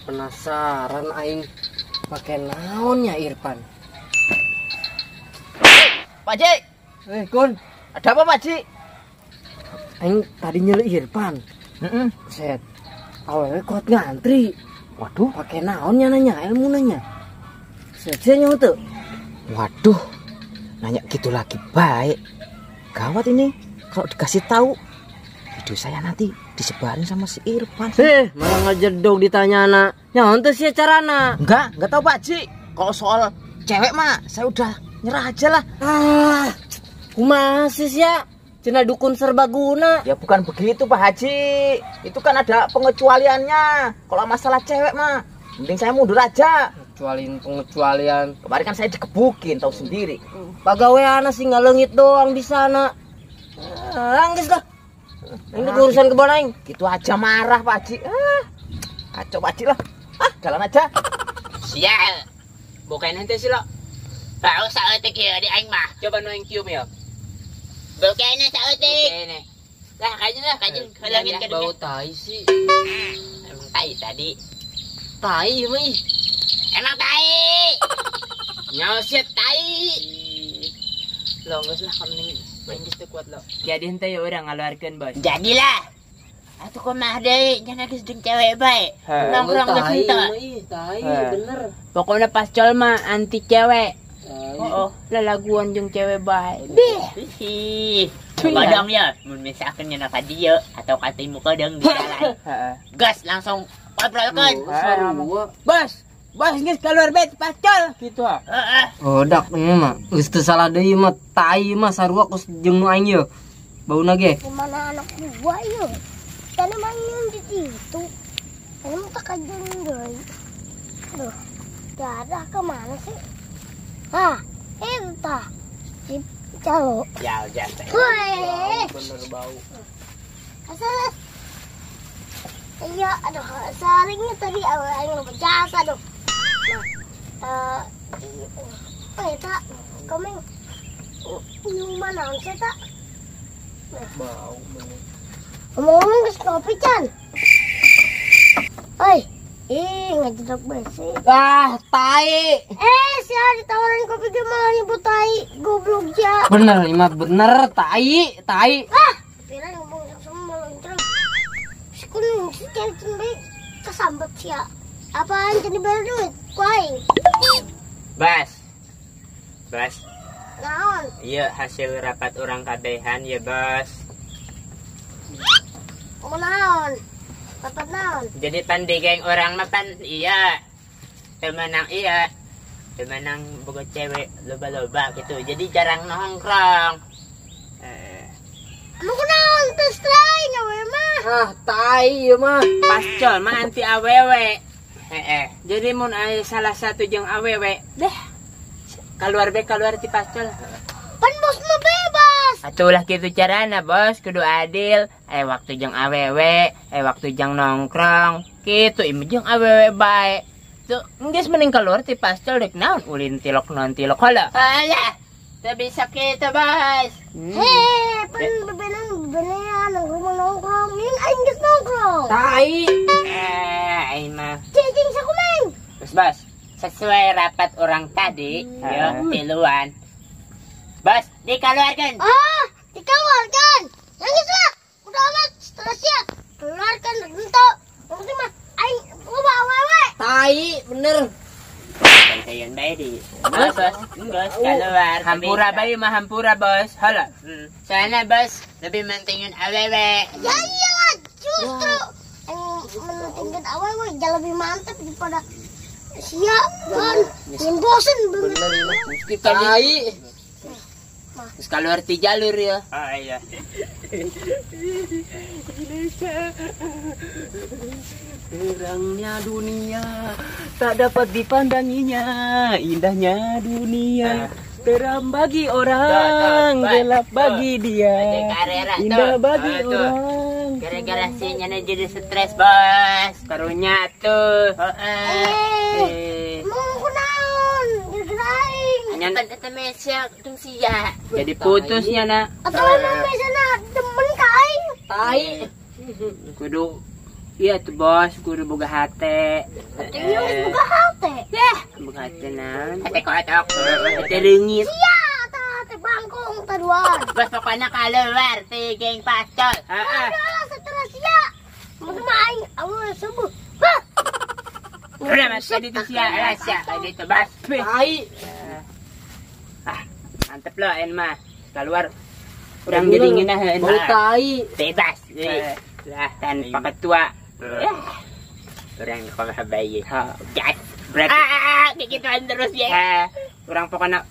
penasaran aing pakai naonnya Irfan. Pak Ji. Kun, Ada apa Pak Ji? aing tadi nyeluk Irfan. Set. Awalnya kuat ngantri. Waduh. Pakai naonnya nanya, ilmu nanya. Set saya tuh. Waduh. Nanya gitu lagi baik. Gawat ini. Kalau dikasih tahu video saya nanti disebarin sama si Irfan. Malah ngejedok ditanya anak. Nyaon tuh sih carana? Enggak tahu Pak Ji. Kalau soal cewek mah saya udah nyerah aja lah. Kumaha sih ya? Cina dukun serbaguna. Ya bukan begitu Pak Haji. Itu kan ada pengecualiannya. Kalau masalah cewek mah mending saya mundur aja. Pengecualian. Kemarin kan saya dikebukin, tahu sendiri. Pagaweana sih ngalengit doang di sana. Anggis lah. Ini urusan kebon aing. Gitu aja marah Pak Haji. Kacau Pak Haji lah. Jalan aja. Sial. Bukan ente sih lo. Tahu saeutik ya di aing mah. Coba noing cium ya. Bukan saeutik. Bukan. Lah kajin halangin ka Bau tai sih. Emang tai tadi. Tai mah. Emang tai. Nyawa tai. Lo geus lah kamning main geus teu kuat lo. Jadi ente ya udah ngaluarkeun bos. Jadilah. Atuh kumaha deui jangan geus jeung cewek bae. Nongkrong geus henteu. Tai bener. Pokoknya pas col mah anti cewek. Oh, lalaguan jeung cewek bae. Beh. Kadang ya, mun misalkan nya ka dieu atau ka timu kadang di jalan. Gas langsung obrolkeun. Bos geus keluar bet pas col gitu. Oh, dak ieu mah geus teu salah deui mah tai mah sarua kus jeung nu aing ieu. Bauna ge. Gimana anak gua ieu? Kan main di situ. Kan tak kajeng deui. Aduh. Dadah kemana sih? Entah. Si calo. Ya udah. Woi. Bener bau. Asal. Iya, aduh, saringnya tadi awalnya lupa jasa dong. Nah, tak, komeng. Minuman naon sih tak? Bau bener. Ngomong ke kopi Chan. Oi, ngejedok besi. Tai. Si ditawarin kopi gimana nyebut tai, goblok ya. Bener, Imat bener tai. Pira ngomong sama lontrong. Si kuning si cewek kesambet sia. Apaan jadi bayar duit? Kuaing. Bas. Naon? Iya hasil rapat orang kabehan ya bos. Mau naon? Dapat naon? Jadi pandigeng orang mapan iya. Temenang iya. Temenang boga cewek loba-loba gitu. Jadi jarang nongkrong. Mau naon terus lain awe mah? Tai ieu mah. Pascol mah anti awewe. Jadi mun aya salah satu jeung awewe, deh. Keluar ti pascol. Pan bos mah bebas. Atulah gitu carana bos, kudu adil. Waktu jeung awewe, waktu jeung nongkrong. Kitu ieu jeung awewe bae. Tuh, geus mending keluar ti pascol dek naon ulin tilok non tilok heula. Alah. Teu bisa kitu bos. Pan bebenan nongkrong. Ini aing geus nongkrong. Tai. Aing mah. Cicing sakumeng. Bos, sesuai rapat orang tadi, yo tiluan. Bos, dikeluarkan. Dikeluarkan. Yang itu lah. Udah amat setelah siap. Keluarkan untuk. Maksudnya mah aing loba awewe. Tai bener. Santayan bae di. Bos, keluar. Hampura bae mah hampura, bos. Hala. Sana, bos, lebih mentingin awewe. Ya iyalah, justru yang mentingin awewe jauh lebih mantap daripada siap kan. Yang bosen Bener ini. Tai. Terus keluar ti jalur ya. Iya. Terangnya dunia tak dapat dipandanginya, indahnya dunia terang bagi orang, gelap bagi dia, indah bagi orang. Gara-gara sinyana jadi stres bos, karunya tuh. mau kunaon digeraing Nyantan eta mesya jeung sia. Jadi putusnya na. atau emang biasanya demen kain Tai. Kudu Iya tuh bos, guru boga hate. Iya, buka hati. Boga hate naon? Hate kotok. Hate reungit. Iya, hati bangkong taduan. Bos pokoknya keluar ti geng pastol. Heeh. Udah, stres ya. Mau main, awal sembuh. Udah masuk di sia rasa di tebas. Tai. Mantep lo en mah. Keluar. Urang jadi ngeunah en Bau mah. tai. Bebas. Lah tanpa ketua. Orang kalau bayi. Gas. Berarti gituan terus ya. Orang pokoknya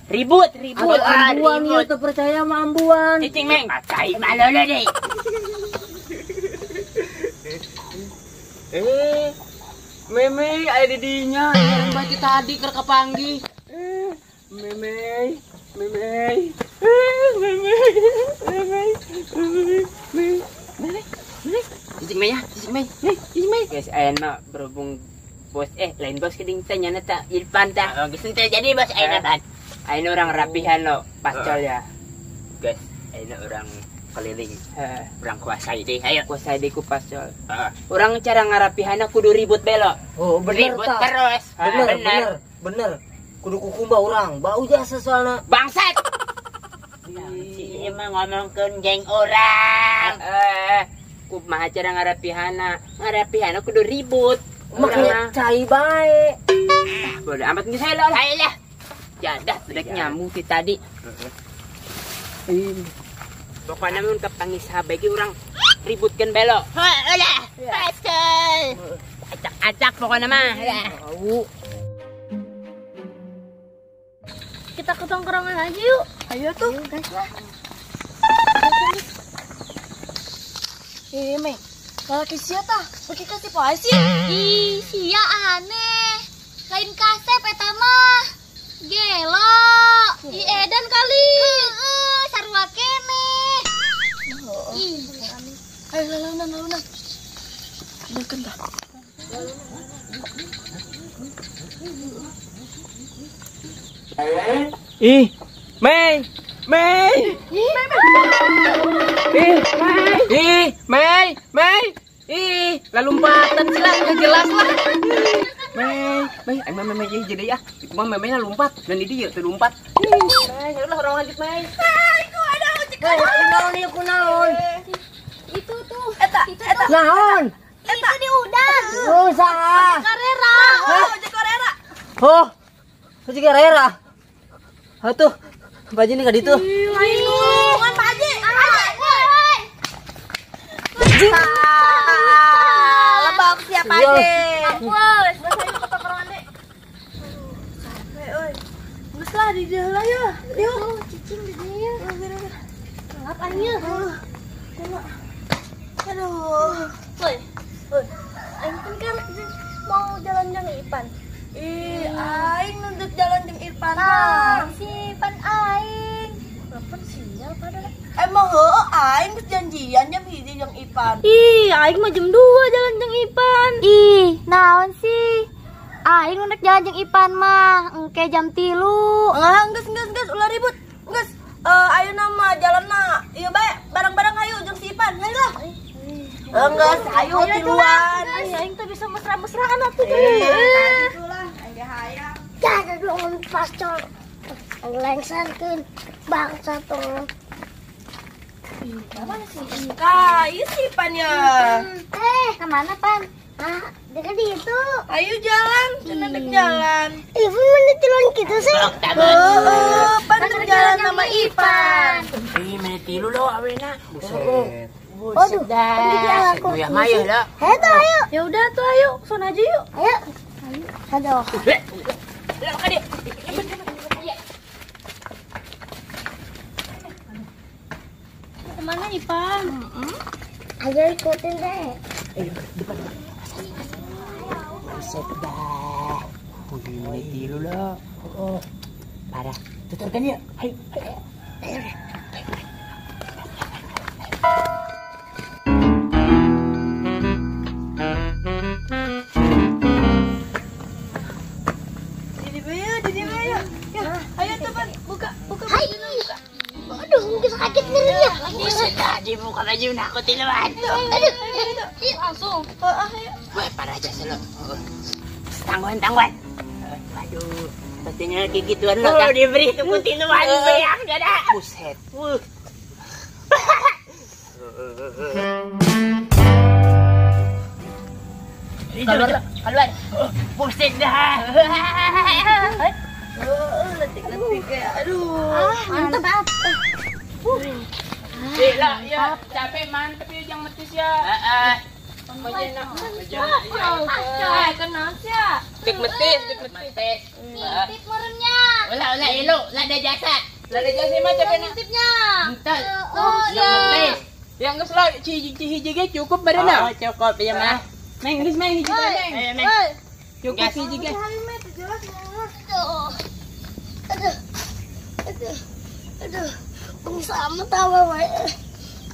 ribut. Atau ambuan ya tuh percaya sama ambuan. Cicing meng. Cai malo lo deh. Meme ada didinya yang baju tadi ker kepanggi. Meme. Cicing meng ya, cicing meng. Guys, enak berhubung bos lain bos keding tanya nata Irfan dah. Oh, geus jadi bos enak. Ayeuna orang rapihan lo pascol ya. Guys, ayeuna orang keliling. Orang kuasai deh. Ayo kuasai deh ku pascol. Orang cara ngarapihanna kudu ribut belo. Oh, bener Ribut tak? terus. Bener. Kudu kukumba orang, bau jasa soalnya. Bangsat. Si emang ngomongkeun geng orang. Kumaha cara ngarapihanna kudu ribut. Makanya cai bae. Bodoh amat geus saya lah. Ayolah. Jadah sedek nyamuk ti tadi. Pokoknya mun kepanggih sahabat orang ributkeun belo. Ulah. Pasal. Acak-acak pokoknya mah. Bau. Kita ke tongkrongan aja yuk. Ayo tuh. Guys lah. Meng, lalaki sia tah, pergi kasih polisi. Ih, sia aneh. Lain kasep eta mah. Gelo. Di edan kali. Sarua kene. Ih, Ayo lalunan. Deken tah. Ih, Mei. Ih, lalumpatan sila jelas lah. Mei, jadi ya. Itu mah Mei lompat dan di dia terlompat. Mei, ya udah orang lanjut Mei. Kunaon. itu tuh. Eta. Naon? Itu di udang. Oh, saha? Karera. Jakarera. Oh. Juga rera. Atuh, baju ini ka ditu. Ngan Pak Haji. Lebak siapa aja? Mampus. Bahasa itu tongkrongan deh. Geus lah di dia lah ya. Yuk, cicing di dia. Gelap aja. Aduh. Aing kan mau jalan-jalan Ipan. Aing nuntut jalan jeung Irfan. Si Ipan aing. Kapan sinyal pada? Emang heueuh aing geus janjian jam 1 jeung Irfan. Ih, aing mah jam 2 jalan jeung Ipan. Ih, naon sih? Aing unek jalan jeung Ipan mah, engke jam 3. Geus ulah ribut. Geus ayeuna mah jalanna ieu bae bareng-bareng hayu jeung si Irfan. Hayu lah. Geus hayu tiluan. Aing teh bisa mesra-mesraan atuh. Jangan dong pastor. Lengsankeun bangsa tuh. Kah, ieu si Irfan ya. Kemana Pan? Dekat di itu. Ayo jalan, cenah dek jalan. Ibu mana jalan gitu sih? Pan dek jalan sama Irfan. Menit tilu lo awena. Buset. Waduh, Dah. Ya maya lah. Ayo. Ya udah tuh ayo, sana aja yuk. Ayo. Aduh. Kemana Ipan? Ayo ikutin deh. Buset dah. Menit tilu lo. Parah. Tutupkan yuk. Hai. Didi bayo. Ya, ayo teman, buka. Hai. Aduh, sakit ngerinya. Buset dah. Di muka baju nak aku tiluan. Aduh. Aduh. Ayo. Wah, parah aja selo. Tangguhan. Aduh, pastinya kayak gituan lo. Oh, diberi itu kutinuan sayang, gak ada. Buset. Keluar. Pusing dah. Letik kayak aduh. Mantap. Lah, ya, capek mantep ya yang metis ya. Kenapa sih? Tik metis. Tip meremnya. Ulah elo, lah ada jasa. Lah ada jasa mah capek nak. Tipnya. Entar. Oh, Yang metis. Yang geus lah hiji cukup badanna. Oh, cukup ya mah. Meng geus meng hiji teh meng. Ayo, Meng. Cukup hiji ge. Aduh. Sama tawa wae.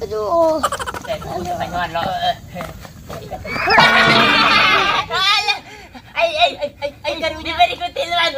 Aduh. Panjuan lo. Ay, garu di balik ko tinuan.